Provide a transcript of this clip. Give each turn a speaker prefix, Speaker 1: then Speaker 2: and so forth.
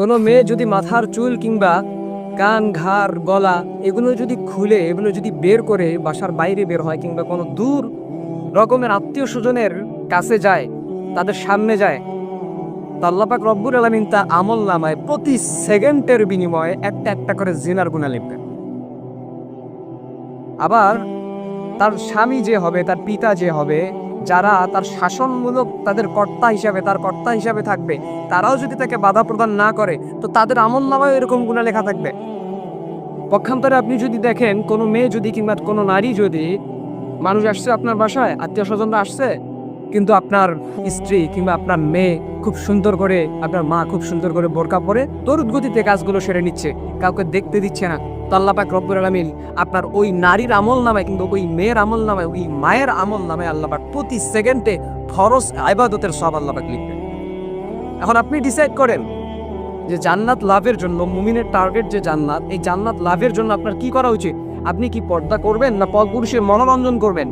Speaker 1: কোনো মেয়ে যদি মাথার চুল কিংবা কান ঘাড় গলা এগুলো যদি খুলে এগুলো যদি বের করে বাসার বাইরে বের হয় কিংবা কোনো দূর রকমের আত্মীয় স্বজনের কাছে যায়, তাদের সামনে যায়, তো আল্লাহ পাক রব্বুল আলামিন তার আমল নামায় প্রতি সেকেন্ডের বিনিময়ে একটা একটা করে জিনার গুনাহ লিখবেন। আবার তার স্বামী যে হবে, তার পিতা যে হবে, যারা তার শাসনমূলক তাদের কর্তা হিসাবে তার কর্তা হিসাবে থাকবে, তারাও যদি তাকে বাধা প্রদান না করে তো তাদের আমল নামায় এরকম গুনাহ লেখা থাকবে। পক্ষান্তরে আপনি যদি দেখেন কোনো মেয়ে যদি কিংবা কোনো নারী যদি, মানুষ আসছে আপনার বাসায়, আত্মীয় স্বজনরা আসছে, কিন্তু আপনার স্ত্রী কিংবা আপনার মেয়ে খুব সুন্দর করে, আপনার মা খুব সুন্দর করে বোরকা পরে তড়িৎ গতিতে কাজগুলো সেরে নিচ্ছে, কাউকে দেখতে দিচ্ছে না, তো আল্লাহ পাক রব্বুল আলামিন আপনার ওই নারীর আমল নামায় কিংবা ওই মেয়ের আমল নামায়, ওই মায়ের আমল নামায় আল্লাহ পাক প্রতি সেকেন্ডে ফরজ ইবাদতের সব আল্লাহ পাক লিখবেন। এখন আপনি ডিসাইড করেন যে জান্নাত লাভের জন্য, মুমিনের টার্গেট যে জান্নাত, এই জান্নাত লাভের জন্য আপনার কি করা উচিত। আপনি কি পর্দা করবেন না পরপুরুষের মনোরঞ্জন করবেন?